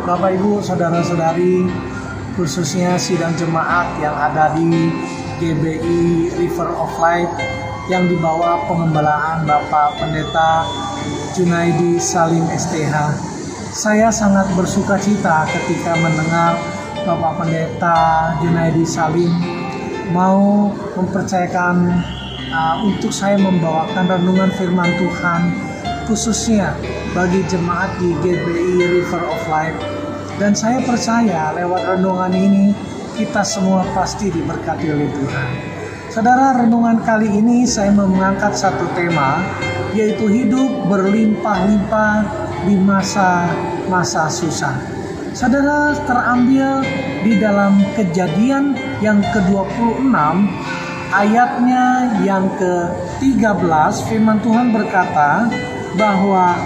Bapak Ibu, saudara-saudari, khususnya sidang jemaat yang ada di GBI River of Life yang dibawa pengembalaan Bapak Pendeta Junaidi Salim STH. Saya sangat bersuka cita ketika mendengar Bapak Pendeta Junaidi Salim mau mempercayakan untuk saya membawakan renungan firman Tuhan khususnya bagi jemaat di GBI River of Life. Dan saya percaya lewat renungan ini kita semua pasti diberkati oleh Tuhan. Saudara, renungan kali ini saya mengangkat satu tema, yaitu hidup berlimpah-limpah di masa-masa susah. Saudara, terambil di dalam Kejadian yang ke-26 ayatnya yang ke-13, firman Tuhan berkata bahwa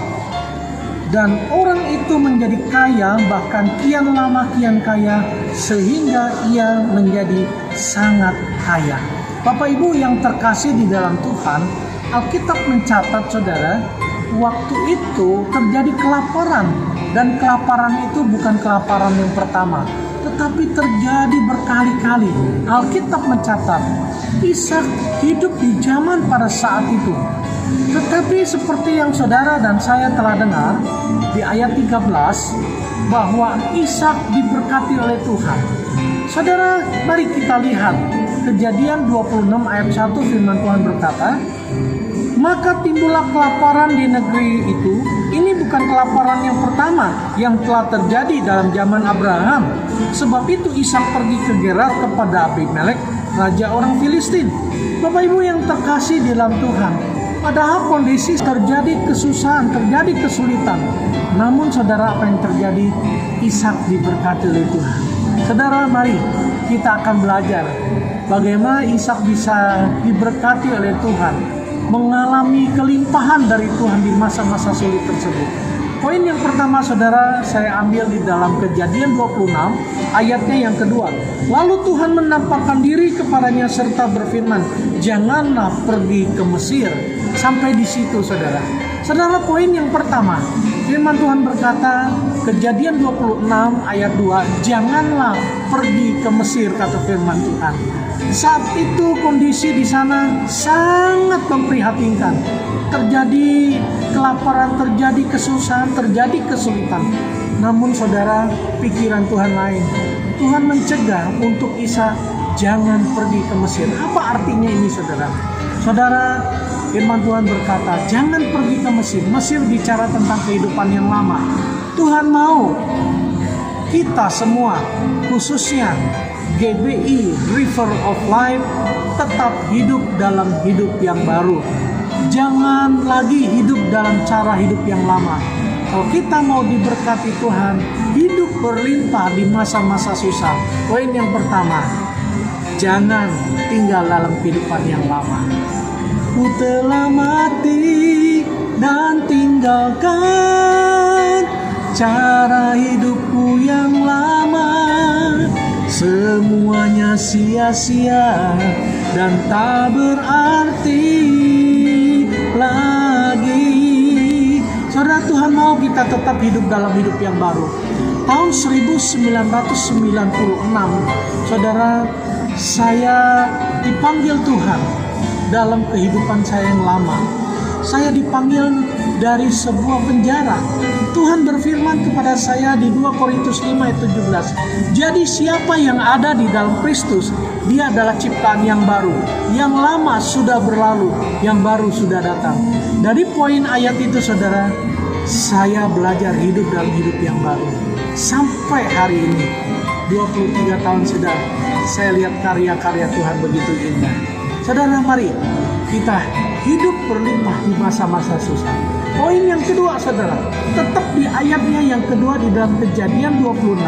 dan orang itu menjadi kaya, bahkan kian lama kian kaya, sehingga ia menjadi sangat kaya. Bapak Ibu yang terkasih di dalam Tuhan, Alkitab mencatat saudara, waktu itu terjadi kelaparan. Dan kelaparan itu bukan kelaparan yang pertama, tetapi terjadi berkali-kali. Alkitab mencatat Ishak hidup di zaman pada saat itu. Tetapi seperti yang saudara dan saya telah dengar di ayat 13 bahwa Ishak diberkati oleh Tuhan. Saudara, mari kita lihat Kejadian 26 ayat 1, firman Tuhan berkata, maka timbullah kelaparan di negeri itu. Ini bukan kelaparan yang pertama yang telah terjadi dalam zaman Abraham. Sebab itu Ishak pergi ke Gerar kepada Abimelek, raja orang Filistin. Bapak Ibu yang terkasih di dalam Tuhan, padahal kondisi terjadi kesusahan, terjadi kesulitan. Namun saudara, apa yang terjadi? Ishak diberkati oleh Tuhan. Saudara, mari kita akan belajar bagaimana Ishak bisa diberkati oleh Tuhan, mengalami kelimpahan dari Tuhan di masa-masa sulit tersebut. Poin yang pertama saudara, saya ambil di dalam Kejadian 26 ayatnya yang kedua. Lalu Tuhan menampakkan diri kepadanya serta berfirman, janganlah pergi ke Mesir. Sampai di situ saudara. Saudara, poin yang pertama, firman Tuhan berkata, Kejadian 26 ayat 2, janganlah pergi ke Mesir, kata firman Tuhan. Saat itu kondisi di sana sangat memprihatinkan. Terjadi kelaparan, terjadi kesusahan, terjadi kesulitan. Namun saudara, pikiran Tuhan lain. Tuhan mencegah untuk Ishak jangan pergi ke Mesir. Apa artinya ini saudara? Saudara, firman Tuhan berkata, jangan pergi ke Mesir. Mesir bicara tentang kehidupan yang lama. Tuhan mau kita semua, khususnya GBI River of Life, tetap hidup dalam hidup yang baru. Jangan lagi hidup dalam cara hidup yang lama. Kalau kita mau diberkati Tuhan, hidup berlimpah di masa-masa susah. Poin yang pertama, jangan tinggal dalam kehidupan yang lama. Ku telah mati dan tinggalkan cara hidupku yang lama. Semuanya sia-sia dan tak berarti lagi. Saudara, Tuhan mau kita tetap hidup dalam hidup yang baru. Tahun 1996, saudara, saya dipanggil Tuhan dalam kehidupan saya yang lama. Saya dipanggil dari sebuah penjara. Tuhan berfirman kepada saya di 2 Korintus 5 ayat 17. Jadi siapa yang ada di dalam Kristus, dia adalah ciptaan yang baru. Yang lama sudah berlalu, yang baru sudah datang. Dari poin ayat itu saudara, saya belajar hidup dalam hidup yang baru. Sampai hari ini, 23 tahun sudah, saya lihat karya-karya Tuhan begitu indah. Saudara, mari kita hidup berlimpah di masa-masa susah. Poin yang kedua saudara, tetap di ayatnya yang kedua di dalam Kejadian 26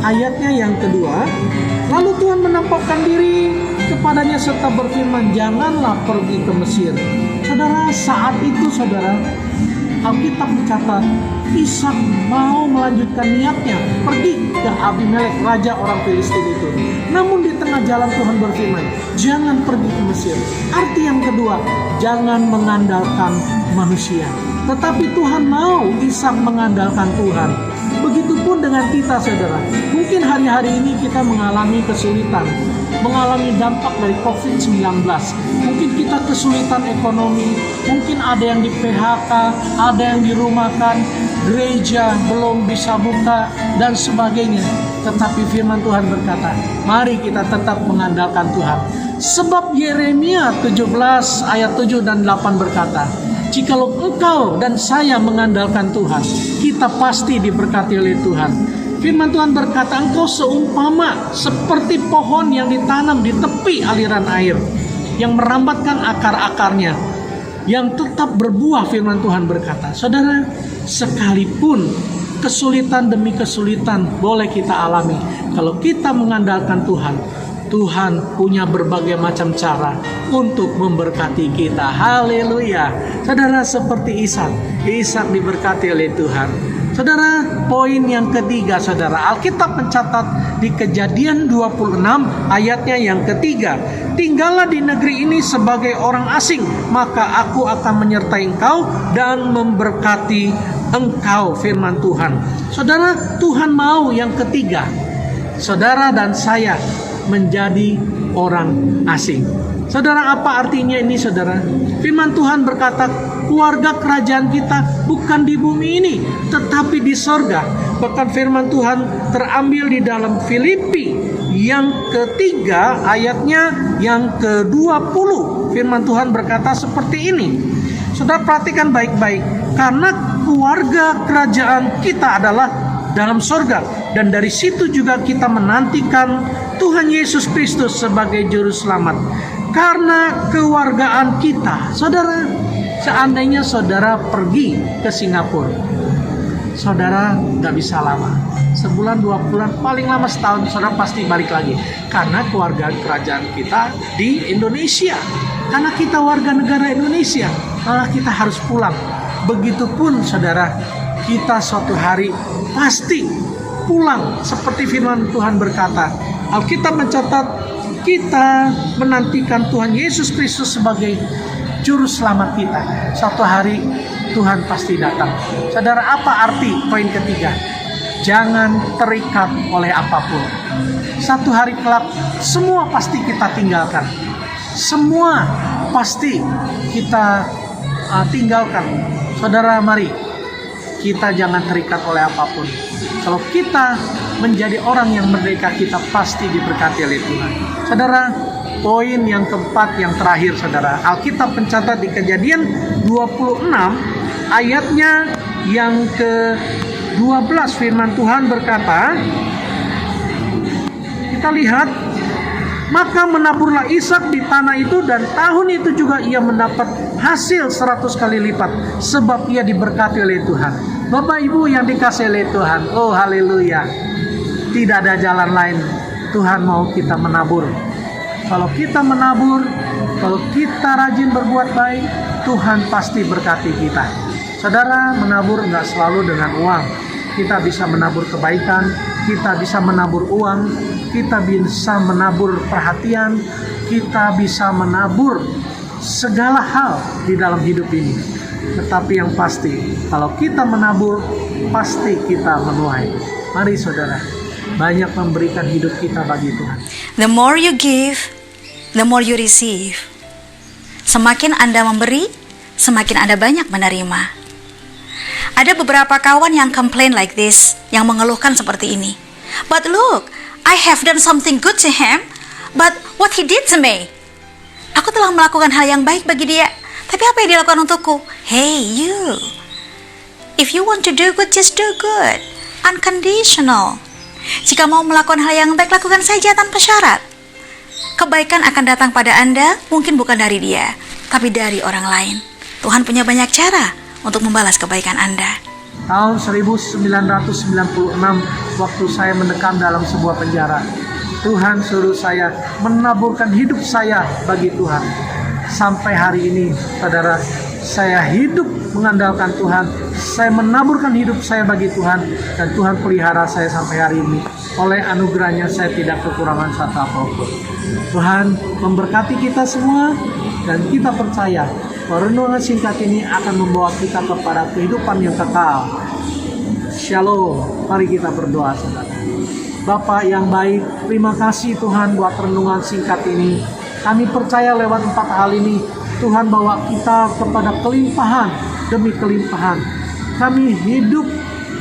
ayatnya yang kedua. Lalu Tuhan menampakkan diri kepadanya serta berfirman, janganlah pergi ke Mesir. Saudara, saat itu saudara, Alkitab mencatat Ishak mau melanjutkan niatnya pergi ke Abimelek, raja orang Filistin itu. Namun di tengah jalan Tuhan berfirman, jangan pergi ke Mesir. Arti yang kedua, jangan mengandalkan manusia. Tetapi Tuhan mau Ishak mengandalkan Tuhan. Begitupun begitupun dengan kita, saudara. Mungkin hari-hari ini kita mengalami kesulitan, mengalami dampak dari COVID-19. Mungkin kita kesulitan ekonomi, mungkin ada yang di PHK, ada yang dirumahkan, gereja belum bisa buka, dan sebagainya. Tetapi firman Tuhan berkata, mari kita tetap mengandalkan Tuhan. Sebab Yeremia 17 ayat 7 dan 8 berkata, jikalau engkau dan saya mengandalkan Tuhan, kita pasti diberkati oleh Tuhan. Firman Tuhan berkata, engkau seumpama seperti pohon yang ditanam di tepi aliran air, yang merambatkan akar-akarnya, yang tetap berbuah. Firman Tuhan berkata, saudara, sekalipun kesulitan demi kesulitan boleh kita alami, kalau kita mengandalkan Tuhan, Tuhan punya berbagai macam cara untuk memberkati kita. Haleluya. Saudara, seperti Ishak diberkati oleh Tuhan. Saudara, poin yang ketiga, saudara, Alkitab mencatat di Kejadian 26 ayatnya yang ketiga, tinggallah di negeri ini sebagai orang asing, maka aku akan menyertai engkau dan memberkati engkau. Firman Tuhan. Saudara, Tuhan mau yang ketiga, saudara dan saya menjadi orang asing. Saudara, apa artinya ini, saudara? Firman Tuhan berkata, keluarga kerajaan kita bukan di bumi ini, tetapi di sorga. Bahkan firman Tuhan terambil di dalam Filipi yang ketiga ayatnya yang ke-20. Firman Tuhan berkata seperti ini. Saudara, perhatikan baik-baik. Karena keluarga kerajaan kita adalah dalam sorga, dan dari situ juga kita menantikan Tuhan Yesus Kristus sebagai juru selamat. Karena kewargaan kita, saudara, seandainya saudara pergi ke Singapura, saudara gak bisa lama, sebulan 2 bulan, paling lama setahun, saudara pasti balik lagi. Karena keluarga kerajaan kita di Indonesia, karena kita warga negara Indonesia, malah kita harus pulang. Begitupun saudara, kita suatu hari pasti pulang, seperti firman Tuhan berkata. Alkitab mencatat kita menantikan Tuhan Yesus Kristus sebagai juru selamat kita. Suatu hari Tuhan pasti datang. Saudara, apa arti poin ketiga? Jangan terikat oleh apapun. Satu hari kelak semua pasti kita tinggalkan. Semua pasti kita tinggalkan. Saudara, mari kita jangan terikat oleh apapun. Kalau kita menjadi orang yang merdeka, kita pasti diberkati oleh Tuhan. Saudara, poin yang keempat, yang terakhir, saudara, Alkitab mencatat di Kejadian 26 ayatnya yang ke-12, firman Tuhan berkata, kita lihat, maka menaburlah Ishak di tanah itu, dan tahun itu juga ia mendapat hasil 100 kali lipat, sebab ia diberkati oleh Tuhan. Bapak Ibu yang dikasihi oleh Tuhan, oh haleluya, tidak ada jalan lain. Tuhan mau kita menabur. Kalau kita menabur, kalau kita rajin berbuat baik, Tuhan pasti berkati kita. Saudara, menabur nggak selalu dengan uang. Kita bisa menabur kebaikan, kita bisa menabur uang, kita bisa menabur perhatian, kita bisa menabur segala hal di dalam hidup ini. Tetapi yang pasti, kalau kita menabur, pasti kita menuai. Mari saudara, banyak memberikan hidup kita bagi Tuhan. The more you give, the more you receive. Semakin Anda memberi, semakin Anda banyak menerima. Ada beberapa kawan yang complain like this, yang mengeluhkan seperti ini. But look, I have done something good to him, but what he did to me? Aku telah melakukan hal yang baik bagi dia, tapi apa yang dilakukan untukku? Hey you, if you want to do good, just do good, unconditional. Jika mau melakukan hal yang baik, lakukan saja tanpa syarat. Kebaikan akan datang pada Anda, mungkin bukan dari dia, tapi dari orang lain. Tuhan punya banyak cara untuk membalas kebaikan Anda. Tahun 1996, waktu saya mendekam dalam sebuah penjara, Tuhan suruh saya menaburkan hidup saya bagi Tuhan. Sampai hari ini, saudara, saya hidup mengandalkan Tuhan. Saya menaburkan hidup saya bagi Tuhan, dan Tuhan pelihara saya sampai hari ini. Oleh anugerahnya saya tidak kekurangan satu apapun. Tuhan memberkati kita semua, dan kita percaya bahwa renungan singkat ini akan membawa kita kepada kehidupan yang kekal. Shalom. Mari kita berdoa, saudara. Bapak yang baik, terima kasih Tuhan buat renungan singkat ini. Kami percaya lewat 4 hal ini, Tuhan bawa kita kepada kelimpahan demi kelimpahan. Kami hidup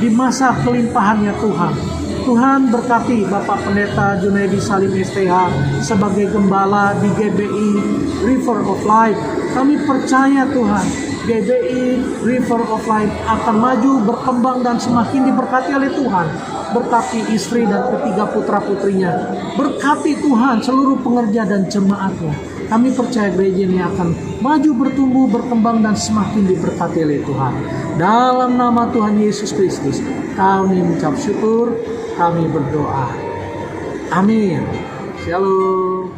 di masa kelimpahannya Tuhan. Tuhan berkati Bapak Pendeta Junaidi Salim STH sebagai gembala di GBI River of Life. Kami percaya Tuhan, GBI River of Life akan maju, berkembang dan semakin diberkati oleh Tuhan. Berkati istri dan ketiga putra-putrinya. Berkati Tuhan seluruh pengerja dan jemaatnya. Kami percaya gereja ini akan maju, bertumbuh, berkembang dan semakin diberkati oleh Tuhan. Dalam nama Tuhan Yesus Kristus, kami mengucap syukur, kami berdoa. Amin. Shalom.